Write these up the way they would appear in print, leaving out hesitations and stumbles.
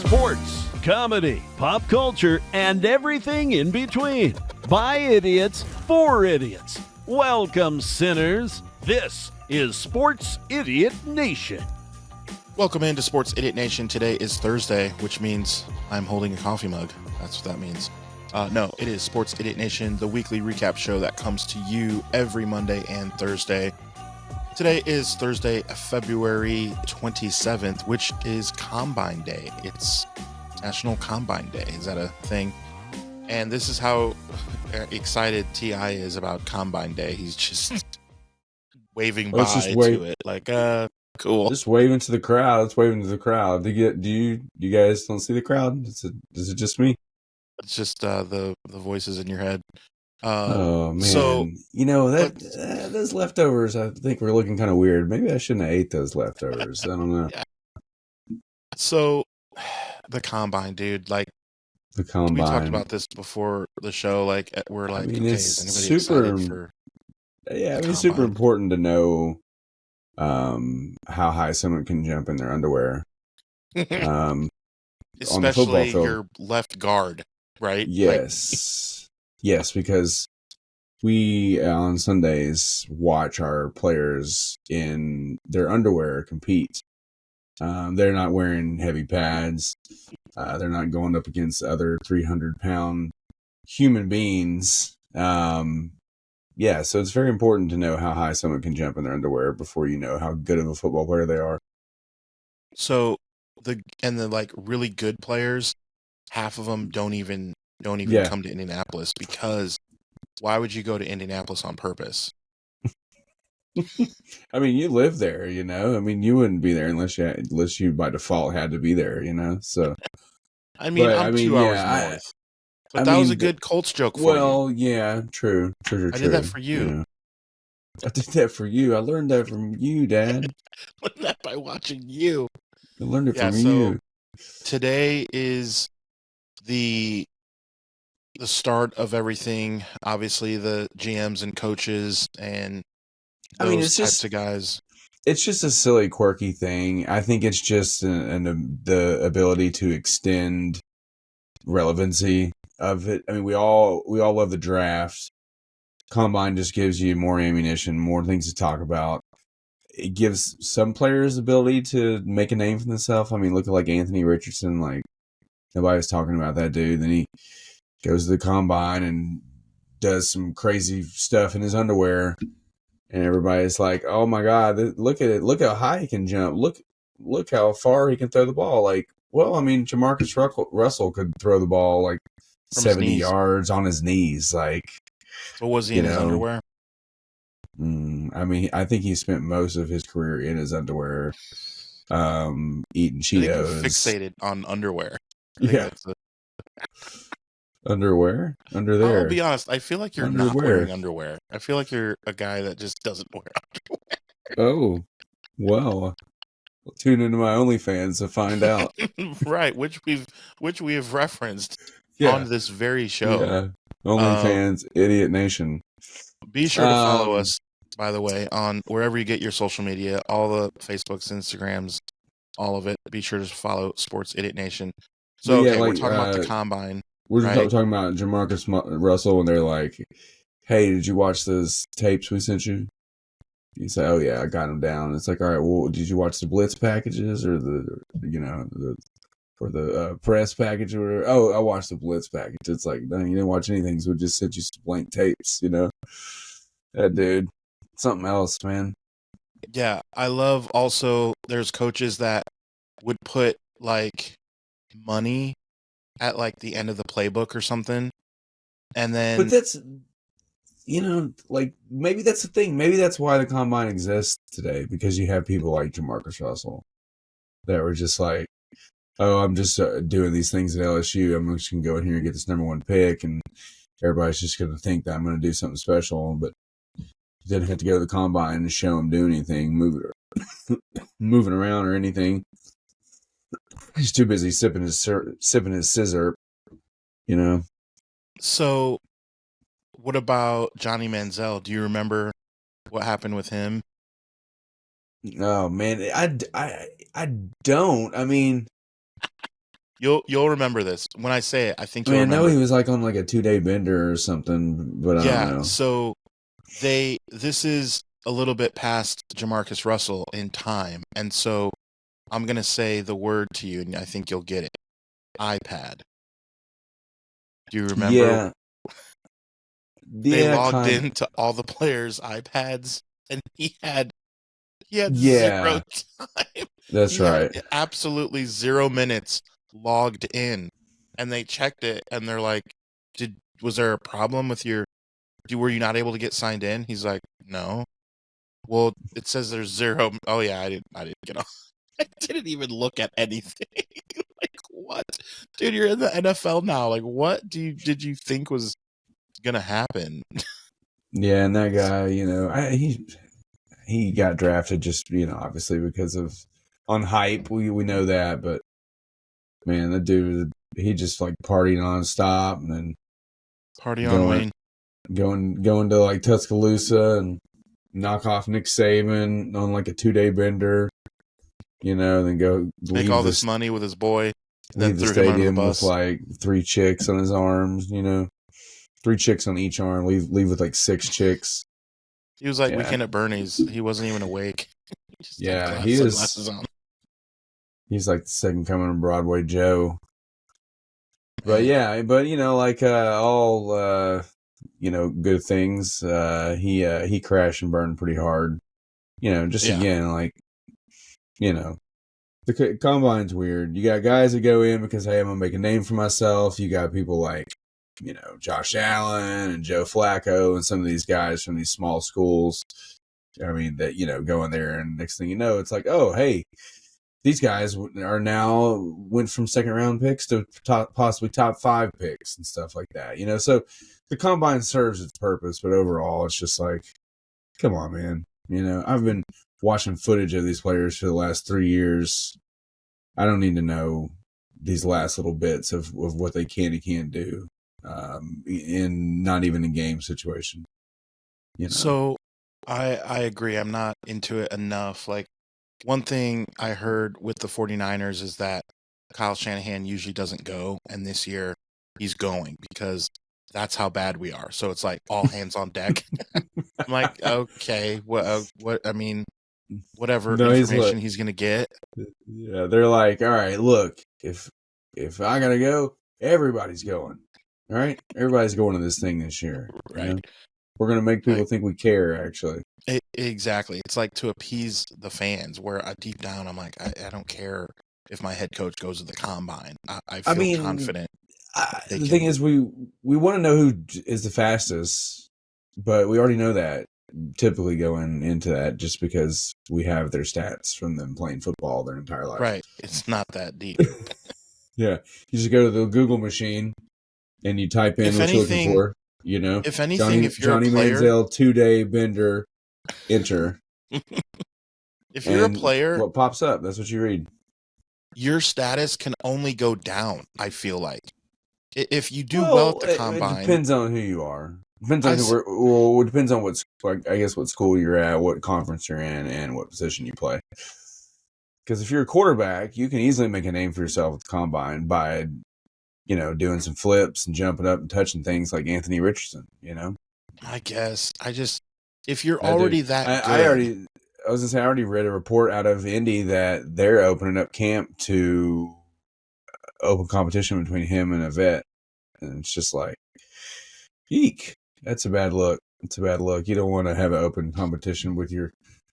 Sports, comedy, pop culture, and everything in between. By idiots, for idiots. Welcome, sinners. This is Sports Idiot Nation. Welcome into Sports Idiot Nation. Today is Thursday, which means I'm holding a coffee mug. That's what that means. No, it is Sports Idiot Nation, the weekly recap show that comes to you every Monday and Thursday. Today is Thursday, February 27th, which is Combine Day. It's National Combine Day. Is that a thing? And this is how excited T.I. is about Combine Day. He's just waving by to it. Like, cool. Just waving to the crowd. It's waving to the crowd. Do you guys don't see the crowd? Is it just me? It's just the voices in your head. Oh man! So those leftovers, I think we're looking kind of weird. Maybe I shouldn't have ate those leftovers. I don't know. Yeah. So the combine, dude. Like the combine. We talked about this before the show. Like we're like, okay, is anybody excited for? Yeah, it's super important to know how high someone can jump in their underwear. Especially your left guard, right? Yes. Yes, because we on Sundays watch our players in their underwear compete. They're not wearing heavy pads. They're not going up against other 300-pound human beings. Yeah, so it's very important to know how high someone can jump in their underwear before you know how good of a football player they are. So the like really good players, half of them don't even come to Indianapolis, because why would you go to Indianapolis on purpose? I mean, you live there, you know. I mean, you wouldn't be there unless you by default had to be there, you know. So, I'm 2 hours north. But that was a good Colts joke for you. Well, yeah, true. I did that for you. Yeah. I did that for you. I learned that from you, Dad. Learned that by watching you. I learned it from you. Today is the start of everything. Obviously, the GMs and coaches and those types of guys. It's just a silly, quirky thing. I think it's just the ability to extend relevancy of it. I mean, we all love the draft. Combine just gives you more ammunition, more things to talk about. It gives some players the ability to make a name for themselves. I mean, look at like Anthony Richardson. Like, nobody's talking about that dude. Then he goes to the combine and does some crazy stuff in his underwear, and everybody's like, "Oh my God, look at it! Look how high he can jump! Look how far he can throw the ball!" Like, well, I mean, Jamarcus Russell could throw the ball like from 70 yards on his knees. Like, but was he in his underwear? I mean, I think he spent most of his career in his underwear, eating Cheetos. Fixated on underwear. Yeah. Underwear? Under there. I'll be honest, I feel like you're not wearing underwear. I feel like you're a guy that just doesn't wear underwear. Oh, well, tune into my OnlyFans to find out. Right, which we have referenced on this very show. Yeah. OnlyFans, Idiot Nation. Be sure to follow us, by the way, on wherever you get your social media, all the Facebooks, Instagrams, all of it. Be sure to follow Sports Idiot Nation. So, we're talking about the combine. We're talking about Jamarcus Russell, and they're like, "Hey, did you watch those tapes we sent you?" You say, "Oh yeah, I got them down." It's like, "All right, well, did you watch the blitz packages or the press package or whatever?" "Oh, I watched the blitz package." It's like, no, you didn't watch anything, so we just sent you some blank tapes, you know? That dude, something else, man. Yeah, I love also, there's coaches that would put like money at like the end of the playbook or something, and then but that's, you know, like, maybe that's the thing. Maybe that's why the combine exists today, because you have people like Jamarcus Russell that were just like, "Oh, I'm just doing these things at LSU. I'm just gonna go in here and get this number one pick, and everybody's just gonna think that I'm gonna do something special." But you didn't have to go to the combine and show him doing anything, moving around or anything. He's too busy sipping his scissor, you know. So, what about Johnny Manziel? Do you remember what happened with him? Oh man, I don't. I mean, You'll remember this when I say it. I think I you'll mean, I know remember. he was like on like a 2-day bender or something, but I don't Yeah. know. So this is a little bit past Jamarcus Russell in time, and so I'm gonna say the word to you, and I think you'll get it. iPad. Do you remember Yeah, they yeah, logged kind of. into all the players' iPads, and he had Yeah, zero time. that's He had right. absolutely 0 minutes logged in, and they checked it, and they're like, was there a problem with were you not able to get signed in?" He's like, "No." Well, it says there's zero. Oh yeah, I didn't get on. I didn't even look at anything. Like what? Dude, you're in the NFL now. Like what did you think was gonna happen? Yeah, and that guy, he got drafted just obviously because of on hype. We know that, but man, that dude, he just like partying nonstop and then Party on, going Wayne. going to like Tuscaloosa and knock off Nick Saban on like a 2-day bender. Then go Make all this money with his boy, and then leave the threw him under the stadium with bus. like 3 chicks on his arms. 3 chicks on each arm. Leave with like 6 chicks. He was like Yeah, Weekend at Bernie's. He wasn't even awake. He just had yeah, sunglasses on. he's like the second coming of Broadway Joe. But Man. yeah, but like all good things. He crashed and burned pretty hard. Just Yeah. again like the combine's weird. You got guys that go in because, hey, I'm gonna make a name for myself. You got people like Josh Allen and Joe Flacco and some of these guys from these small schools. I mean that go in there and next thing you know, it's like, oh hey, these guys are now went from second round picks to possibly top 5 picks and stuff like that. So the combine serves its purpose, but overall, it's just like, come on, man. I've been watching footage of these players for the last 3 years. I don't need to know these last little bits of what they can and can't do, in not even a game situation. So I agree. I'm not into it enough. Like one thing I heard with the 49ers is that Kyle Shanahan usually doesn't go, and this year he's going because that's how bad we are. So it's like all hands on deck. I'm like, okay, what? I mean, whatever No, information he's gonna get. yeah, they're like, all right, look, if I gotta go, everybody's going. All right, everybody's going to this thing this year. Right. We're gonna make people Like, think we care. Actually, exactly. It's like to appease the fans. Where deep down, I'm like, I don't care if my head coach goes to the combine. I feel confident. The thing is, we want to know who is the fastest, but we already know that typically going into that just because we have their stats from them playing football their entire life. Right. It's not that deep. Yeah, you just go to the Google machine and you type in If what you're looking anything, for. if anything, if you're Johnny a player, Manziel 2-day bender, enter, if you're a and player, what pops up? That's what you read. your status can only go down. I feel like if you do well at the it combine, depends on who you are. Depends on it depends on what school you're at, what conference you're in, and what position you play. Because if you're a quarterback, you can easily make a name for yourself at the combine by, doing some flips and jumping up and touching things like Anthony Richardson. I guess if you're already that good, I was gonna say I already read a report out of Indy that they're opening up camp to open competition between him and a vet, and it's just like, eek. That's a bad look. It's a bad look. You don't want to have an open competition with your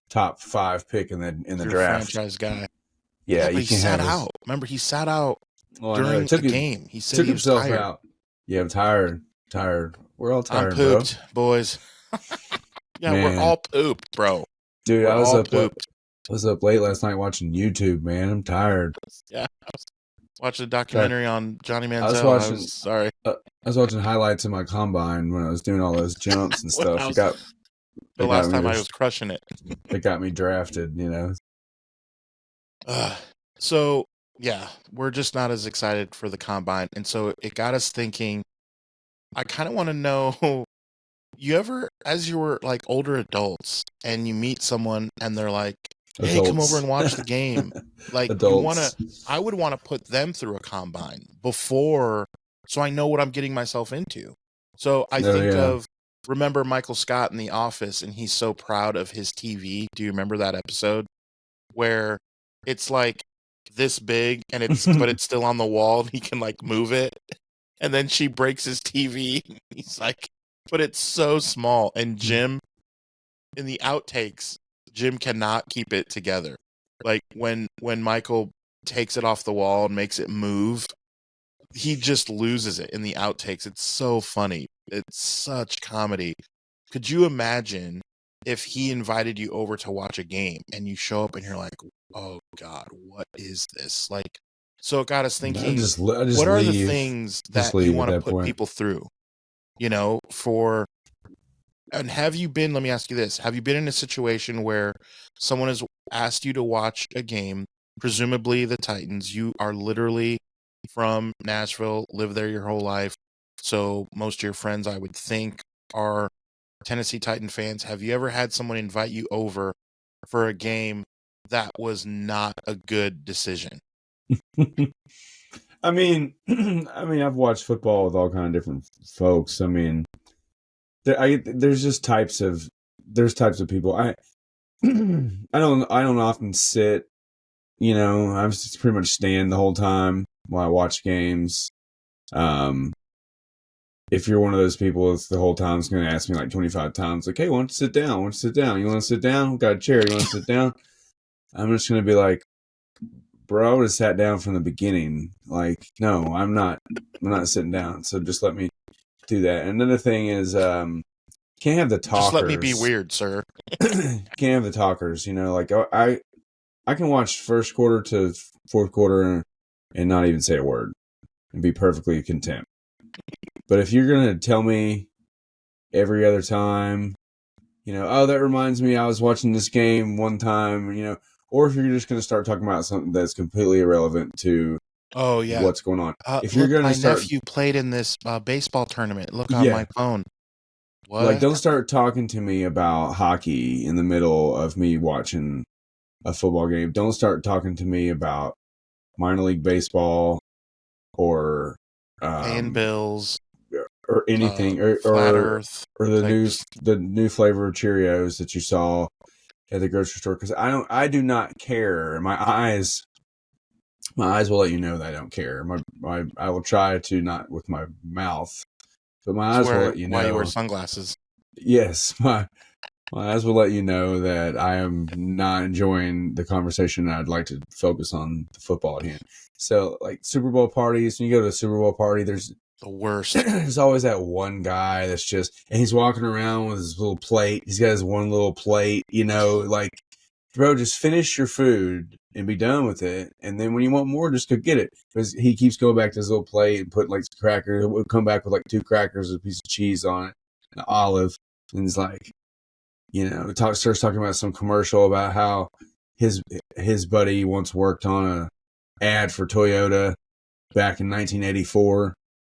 top 5 pick in the draft. franchise guy. Yeah, But you he can't sat have out. Remember, he sat out during took the game. He said took he was himself tired. out. Yeah, I'm tired. We're all tired, I'm pooped, boys. Yeah, Man. we're all pooped, bro. Dude, We're I was all up pooped. I was up late last night watching YouTube, man. I'm tired. Yeah, I was watching a documentary on Johnny Manziel. I was sorry. I was watching highlights of my combine when I was doing all those jumps and stuff. The last time I was crushing it. It got me drafted, So, yeah, we're just not as excited for the combine. And so it got us thinking, I kind of want to know, you ever, as you were like older adults and you meet someone and they're like, hey, come over Adults. and watch the game. Like Adults. I would want to put them through a combine before, so I know what I'm getting myself into. So I Oh think yeah. of, remember Michael Scott in The Office, and he's so proud of his TV. Do you remember that episode where it's like this big and but it's still on the wall and he can like move it? And then she breaks his TV. He's like, but it's so small. And Jim, in the outtakes, Jim cannot keep it together. Like when Michael takes it off the wall and makes it move, he just loses it in the outtakes. It's so funny. It's such comedy. Could you imagine if he invited you over to watch a game and you show up and you're like, oh God, what is this? Like, so it got us thinking, I just what are the leave. things Just that you leave want at to that put point. people through, and have you been, let me ask you this, have you been in a situation where someone has asked you to watch a game, presumably the Titans, you are literally from Nashville, live there your whole life, so most of your friends, I would think, are Tennessee Titan fans. Have you ever had someone invite you over for a game that was not a good decision? I mean, I've watched football with all kind of different folks. I mean, there's types of people. I don't often sit. I'm just pretty much stand the whole time while I watch games. If you're one of those people that's the whole time, it's going to ask me like 25 times, like, hey, why don't you sit down? Want to sit down? You want to sit down? We've got a chair. You want to sit down? I'm just going to be like, bro, I would have sat down from the beginning. Like, no, I'm not sitting down. So just let me do that. And another thing is, can't have the talkers. Just let me be weird, sir. Can't have the talkers. Like I can watch first quarter to fourth quarter and not even say a word and be perfectly content. But if you're going to tell me every other time, oh, that reminds me, I was watching this game one time, or if you're just going to start talking about something that's completely irrelevant to what's going on. If you're going to start, nephew played in this baseball tournament. Look on my phone. What? Like, don't start talking to me about hockey in the middle of me watching a football game. Don't start talking to me about minor league baseball or paying bills or anything Flat Earth or the new flavor of Cheerios that you saw at the grocery store, because I do not care. My eyes will let you know that I don't care. I will try to, not with my mouth, but my eyes will let you know. Why you wear sunglasses? Yes, my eyes will let you know that I am not enjoying the conversation. I'd like to focus on the football at hand. So, like Super Bowl parties, when you go to a Super Bowl party, there's the worst. There's always that one guy that's and he's walking around with his little plate. He's got his one little plate, like, bro, just finish your food and be done with it. And then when you want more, just go get it. Because he keeps going back to his little plate and putting like some crackers. He'll come back with like 2 crackers, a piece of cheese on it, an olive. And he's like, starts talking about some commercial about how his buddy once worked on a ad for Toyota back in 1984.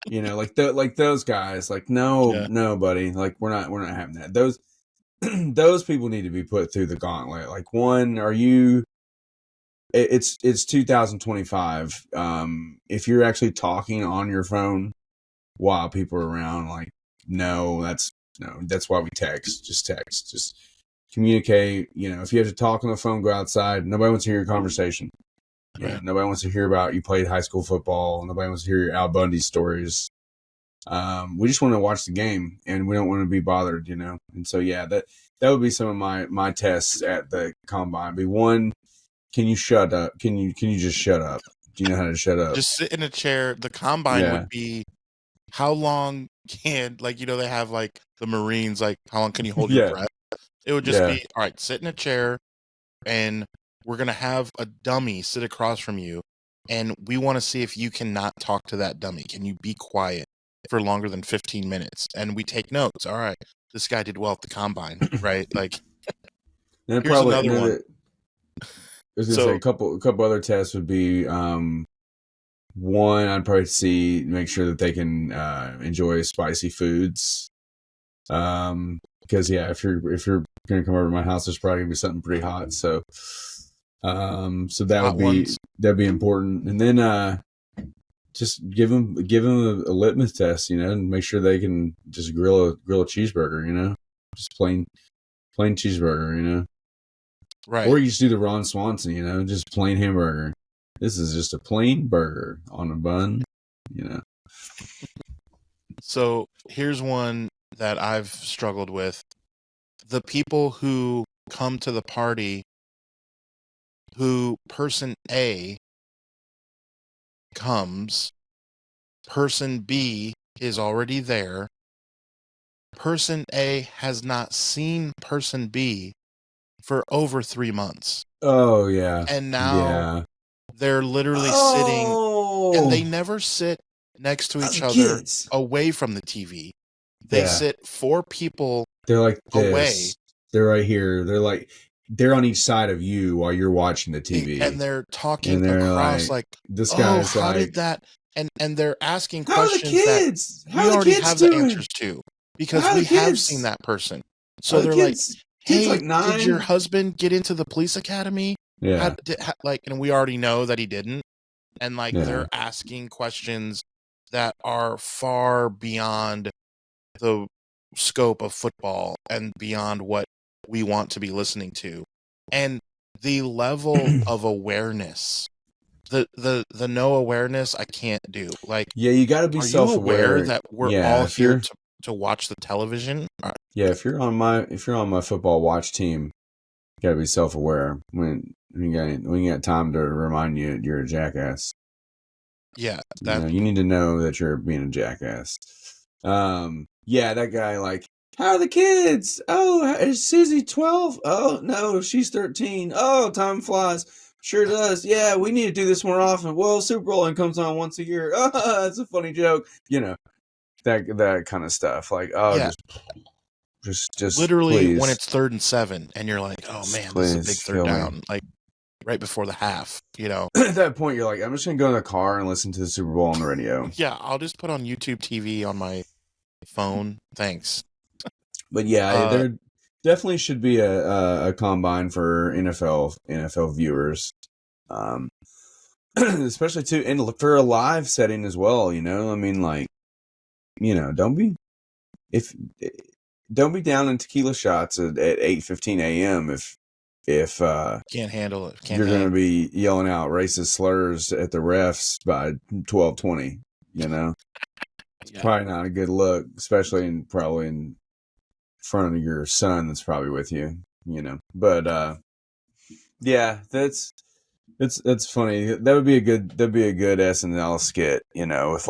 Like those guys. Like, no, buddy. Like, we're not having that. Those people need to be put through the gauntlet. Like, one, it's 2025. If you're actually talking on your phone while people are around, like, that's why we text. Just communicate. If you have to talk on the phone, go outside. Nobody wants to hear your conversation. Right. Nobody wants to hear about you played high school football. Nobody wants to hear your Al Bundy stories. We just want to watch the game, and we don't want to be bothered, And so, that would be some of my tests at the combine. Be one, can you shut up? Can you just shut up? Do you know how to shut up? Just sit in a chair. The combine would be, how long can, they have like the Marines, like, how long can you hold your breath? It would just be, all right, sit in a chair, and we're going to have a dummy sit across from you, and we want to see if you cannot talk to that dummy. Can you be quiet for longer than 15 minutes? And we take notes. All right, this guy did well at the combine, right? Like, here's probably another one. I was going to say a couple other tests would be, one, I'd probably make sure that they can enjoy spicy foods. Because if you're gonna come over to my house, there's probably gonna be something pretty hot. So that Hot ones. that'd be important. And then just give them a litmus test, and make sure they can just grill a cheeseburger, just plain cheeseburger, Right. Or you just do the Ron Swanson, just plain hamburger. This is just a plain burger on a bun, So here's one that I've struggled with. The people who come to the party who person A comes, person B is already there, person A has not seen person B for over 3 months. Oh, yeah. And now yeah. they're literally sitting, and they never sit next to each other kids. away from the TV. They sit 4 people They're like this. away. They're right here. They're on each side of you while you're watching the TV. And they're talking and they're across this guy's how did that? And they're asking how are the questions kids? that How we are the already kids have doing? the answers to, because How are we the have kids? seen that person. How So are the they're kids? like, hey, Kids 9? did your husband get into the police academy? Yeah. And we already know that he didn't. And Yeah. they're asking questions that are far beyond the scope of football and beyond what we want to be listening to. And the level of awareness, the no awareness, I can't do. Yeah, you got to be are you self-aware. aware that we're all here to watch the television? Yeah, if you're on my football watch team, you got to be self-aware. When we got time to remind you you're a jackass. Yeah, you need to know that you're being a jackass. Yeah, that guy how are the kids? Oh, is Susie 12? Oh, no, she's 13. Oh, time flies. Sure does. Yeah, we need to do this more often. Well, Super Bowl comes on once a year. That's a funny joke. That kind of stuff. Just literally please. When it's 3rd and 7 and you're like, oh man, this is a big third down. Right before the half, At that point, you're like, I'm just going to go in the car and listen to the Super Bowl on the radio. Yeah, I'll just put on YouTube TV on my phone. Thanks. But yeah, there definitely should be a combine for NFL viewers, especially too, and for a live setting as well. I mean, don't be down in tequila shots at 8:15 a.m. if can't handle it. You're going to be yelling out racist slurs at the refs by 12:20. It's probably not a good look, especially probably in front of your son that's probably with you. But yeah, that's funny. That'd be a good SNL skit, with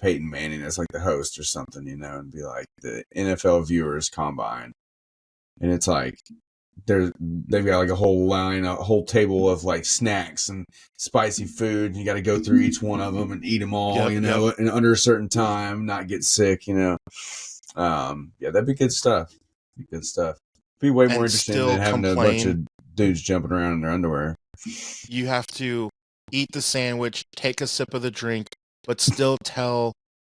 Peyton Manning as the host or something, and be like the NFL viewers combine, and it's they've got a whole table of snacks and spicy food, and you got to go through each one of them and eat them all, and under a certain time, not get sick, Yeah, that'd be good stuff. Be way more interesting than having a bunch of dudes jumping around in their underwear. You have to eat the sandwich, take a sip of the drink, but still tell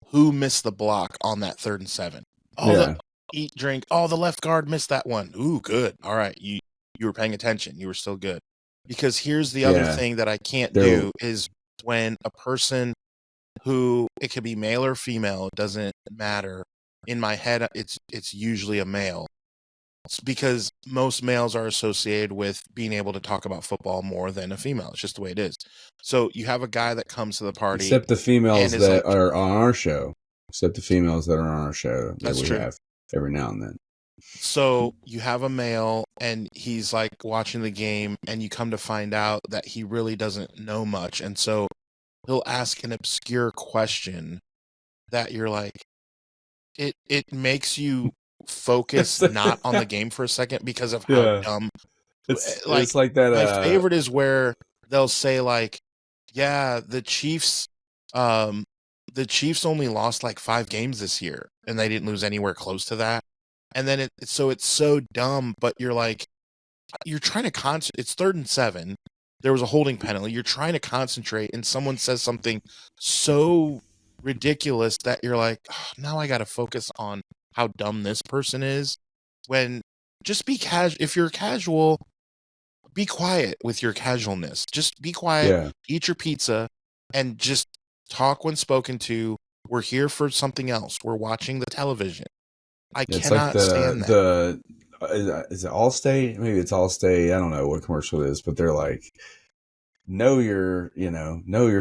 who missed the block on that 3rd and 7. Eat, drink. Oh, the left guard missed that one. Ooh, good. All right, you were paying attention. You were still good. Because here's the other thing that I can't do is when a person who, it could be male or female, it doesn't matter. In my head, it's usually a male. It's because most males are associated with being able to talk about football more than a female. It's just the way it is. So you have a guy that comes to the party. Except the females that are on our show. That we have every now and then. So you have a male and he's watching the game, and you come to find out that he really doesn't know much. And so he'll ask an obscure question that you're like, it makes you focus not on the game for a second because of how dumb. It's like that. My favorite is where they'll say yeah, the Chiefs only lost 5 games this year, and they didn't lose anywhere close to that. And then it's so dumb, but you're you're trying to it's 3rd and 7. There was a holding penalty. You're trying to concentrate, and someone says something so ridiculous that you're like, oh, now I got to focus on how dumb this person is. When just be casual. If you're casual, be quiet with your casualness. Just be quiet, Yeah. eat your pizza, and just talk when spoken to. We're here for something else. We're watching the television. I It's like cannot stand that. is it Allstate? Maybe it's Allstate. I don't know what commercial it is, but they're like, know your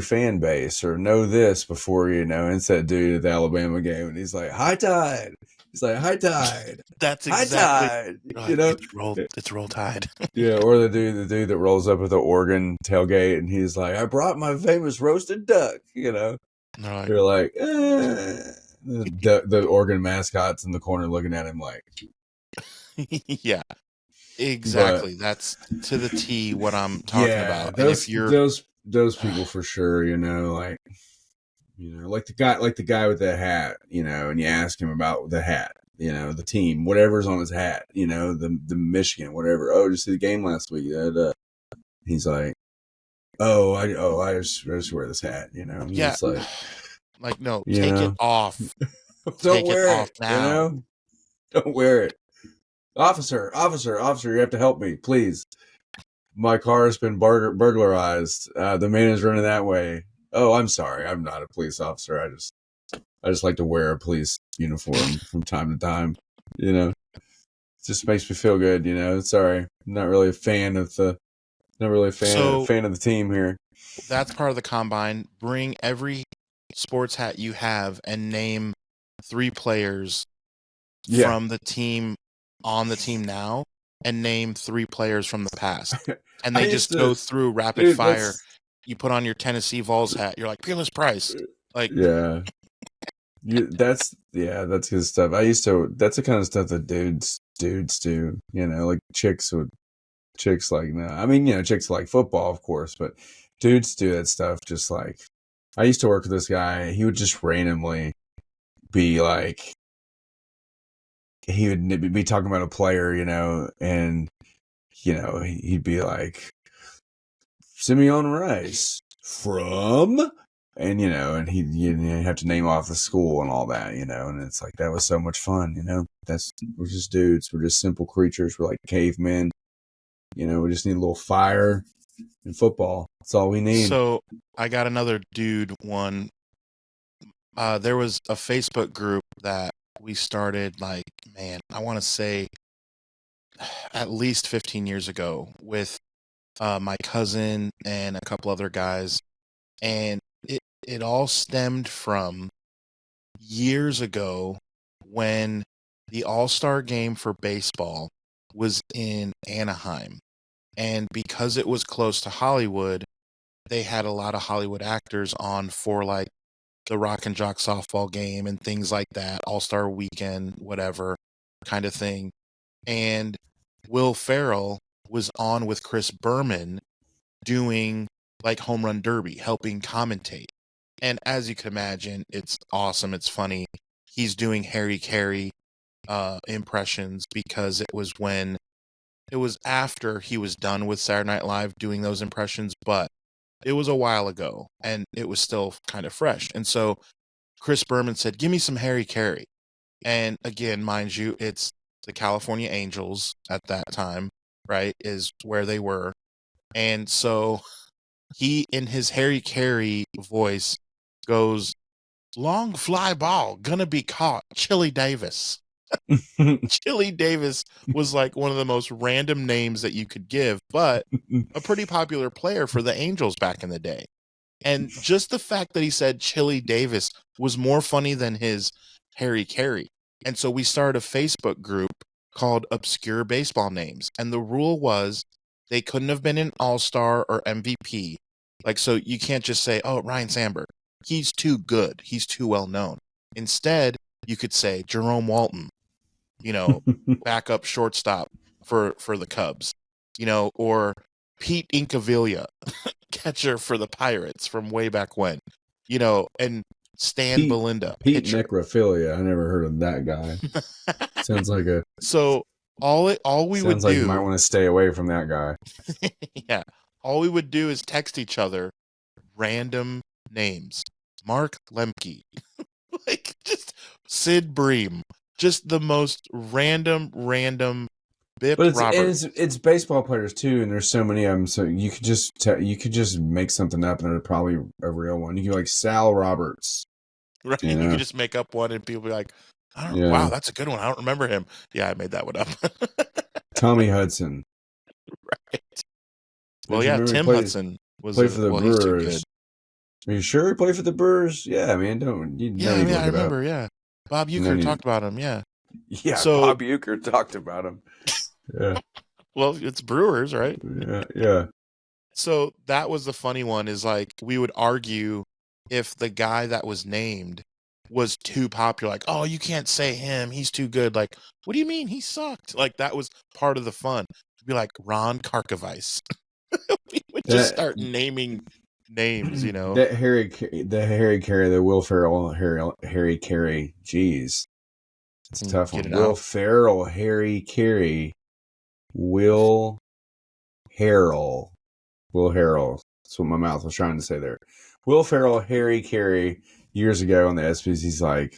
fan base or know this before, and it's that dude at the Alabama game and he's like, high tide. He's like, high tide. That's High exactly tide. like, it's roll tide. Yeah, or the dude that rolls up at the Oregon tailgate and he's like, I brought my famous roasted duck, And they're like, You're like, the Oregon mascot's in the corner looking at him like, yeah, exactly. That's to the T what I'm talking about. And if you're those people for sure, like the guy with the hat, and you ask him about the hat, the team, whatever's on his hat, the Michigan, whatever. Oh, did you see the game last week? He's like, I just wear this hat, yeah, it's like, no, take it off. Don't wear it off now. Don't wear it. Officer, you have to help me, please. My car has been burglarized. The man is running that way. Oh, I'm sorry. I'm not a police officer. I just like to wear a police uniform from time to time. It just makes me feel good. Sorry, I'm not really a fan of the fan of the team here. That's part of the combine. Bring every sports hat you have and name 3 players from the team on the team now, and name 3 players from the past. And they just go through rapid fire. You put on your Tennessee Vols hat. You're like, Peerless Price. Like, yeah. That's good stuff. That's the kind of stuff that dudes do, like chicks like, no, I mean, chicks like football, of course, but dudes do that stuff. Just like, I used to work with this guy. He would just randomly be like, he would be talking about a player, and, he'd be like, Simeon Rice from, and, and you'd have to name off the school and all that, and it's like, that was so much fun, we're just dudes. We're just simple creatures. We're like cavemen, we just need a little fire and football. That's all we need. So I got another dude one. There was a Facebook group that we started, like, man, I want to say at least 15 years ago with my cousin and a couple other guys. And it all stemmed from years ago when the All-Star game for baseball was in Anaheim. And because it was close to Hollywood, they had a lot of Hollywood actors on for like the Rock and Jock softball game and things like that, All-Star weekend, whatever kind of thing. And Will Ferrell was on with Chris Berman doing like home run derby, helping commentate. And as you can imagine, it's awesome. It's funny. He's doing Harry Carey impressions because it was after he was done with Saturday Night Live doing those impressions, but it was a while ago and it was still kind of fresh. And so Chris Berman said, give me some Harry Carey. And again, mind you, it's the California Angels at that time, right, is where they were. And so he, in his Harry Carey voice, goes, long fly ball, gonna be caught, Chili Davis. Chili Davis was like one of the most random names that you could give, but a pretty popular player for the Angels back in the day. And just the fact that he said Chili Davis was more funny than his Harry Carey. And so we started a Facebook group called Obscure Baseball Names. And the rule was they couldn't have been an all-star or MVP. Like, so you can't just say, oh, Ryan Sandberg. He's too good. He's too well known. Instead, you could say Jerome Walton, backup shortstop for the Cubs, or Pete Incaviglia, catcher for the Pirates from way back when, and Stan Belinda. Pete Necrophilia. I never heard of that guy. Sounds like a... So all we would do... Sounds like you might want to stay away from that guy. Yeah. All we would do is text each other random names. Mark Lemke. Like, just Sid Bream. Just the most random Bip But Roberts. it's baseball players too, and there's so many of them. So you could just make something up, and it's probably a real one. You could like Sal Roberts, Right? you You know? could just make up one and people be like, Yeah. wow, that's a good one. I don't remember him. Yeah, I made that one up. Tommy Hudson. Right. Don't Well, you yeah, remember he Tim Hudson was played for the he's too good. Brewers. Are you sure he played for the Brewers? Yeah, man. Yeah, I remember. Yeah, Bob Uecker talked about him. Yeah. Yeah, So- Bob Uecker talked about him. Yeah. Well, it's Brewers, right? Yeah. So that was the funny one. Is like we would argue if the guy that was named was too popular. Like, oh, you can't say him. He's too good. Like, what do you mean? He sucked. Like that was part of the fun. It'd be like Ron Karkovice. We would just start naming names, you know. That Harry Carey, the Will Ferrell, Harry Carey. Jeez, it's a tough one. Will Ferrell, Harry Carey, Will Harrell. That's what my mouth was trying to say there. Will Ferrell, Harry Carey. Years ago on the ESPYs, he's like,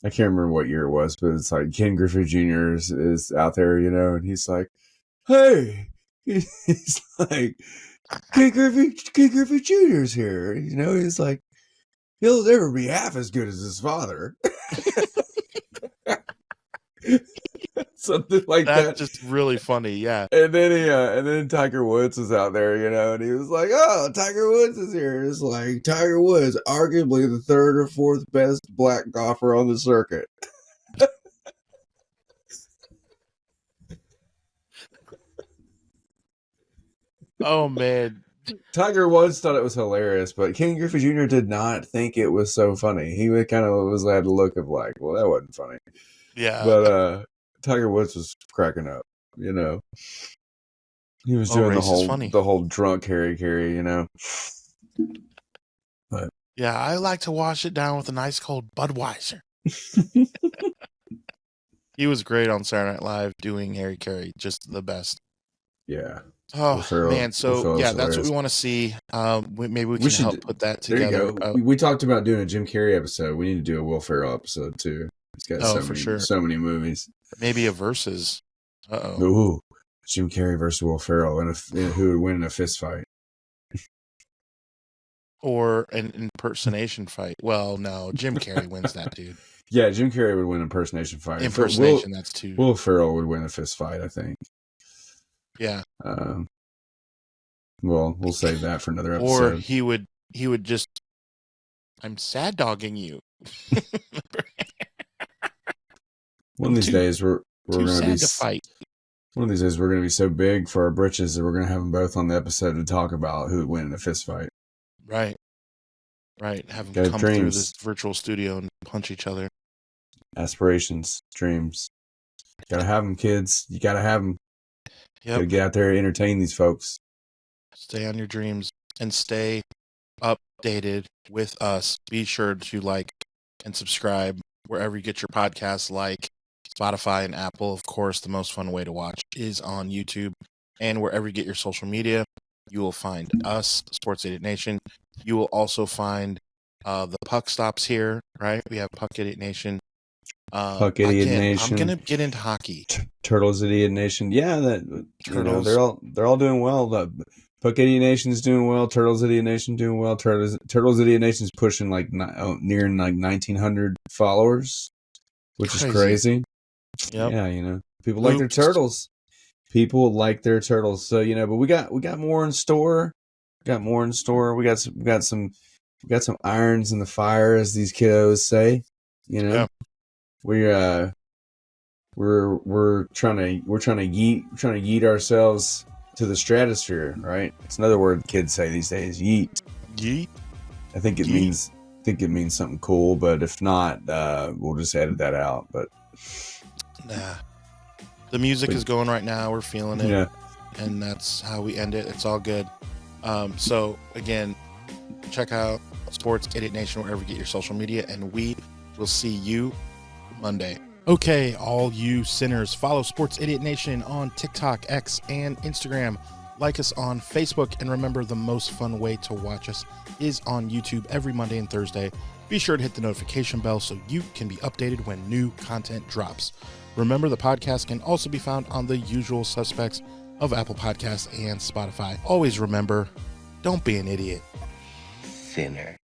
I can't remember what year it was, but it's like Ken Griffey Jr. is out there, you know, and he's like, hey, he's like, Ken Griffey Jr.'s here, you know, he's like, he'll never be half as good as his father. Something like that. That's just really funny, yeah. And then Tiger Woods was out there, you know, and he was like, "Oh, Tiger Woods is here." It's like Tiger Woods, arguably the third or fourth best black golfer on the circuit. Oh man, Tiger Woods thought it was hilarious, but Ken Griffey Jr. did not think it was so funny. He kind of had a look of like, "Well, that wasn't funny." Yeah, but Tiger Woods was cracking up, you know. He was doing the whole drunk Harry Carey, you know. But yeah, I like to wash it down with a nice cold Budweiser. He was great on Saturday Night Live doing Harry Carey, just the best. Yeah. Oh man, so yeah, that's what we want to see. Maybe we can help put that together. There you go. We talked about doing a Jim Carrey episode. We need to do a Will Ferrell episode too. He's got so many movies. Maybe a versus. Ooh, Jim Carrey versus Will Ferrell, and who would win in a fist fight? Or an impersonation fight. Well, no, Jim Carrey wins that, dude. Yeah, Jim Carrey would win an impersonation fight. That's too. Will Ferrell would win a fist fight, I think. Yeah. Well, we'll save that for another episode. Or he would just, I'm sad dogging you. One of these days we're going to fight. One of these days we're going to be so big for our britches that we're going to have them both on the episode to talk about who would win in a fist fight. Right. Have them come through this virtual studio and punch each other. Aspirations, dreams. Got to have them, kids. You got to have them. Yep. Got to get out there and entertain these folks. Stay on your dreams and stay updated with us. Be sure to like and subscribe wherever you get your podcasts, like Spotify and Apple. Of course, the most fun way to watch is on YouTube. And wherever you get your social media, you will find us, Sports Idiot Nation. You will also find the Puck Stops here, right? We have Puck Idiot Nation. Puck Idiot Nation. I'm gonna get into hockey. Turtles Idiot Nation. Yeah, they're all doing well. The Puck Idiot Nation's doing well. Turtles Idiot Nation doing well. Turtles Idiot Nation's pushing nearing 1,900 followers, which is crazy. Yep. Yeah, you know, people like their turtles. People like their turtles. So, you know, but we got more in store. We got some irons in the fire, as these kiddos say. You know, we're trying to yeet ourselves to the stratosphere, right? It's another word kids say these days. Yeet. Yeet. I think it means something cool, but if not, we'll just edit that out. But nah, the music is going right now. We're feeling it, yeah, and that's how we end it. It's all good. So again, check out Sports Idiot Nation wherever you get your social media, and we will see you Monday. Okay, all you sinners, follow Sports Idiot Nation on TikTok, X, and Instagram. Like us on Facebook, and remember, the most fun way to watch us is on YouTube every Monday and Thursday. Be sure to hit the notification bell so you can be updated when new content drops. Remember, the podcast can also be found on the usual suspects of Apple Podcasts and Spotify. Always remember, don't be an idiot. Sinner.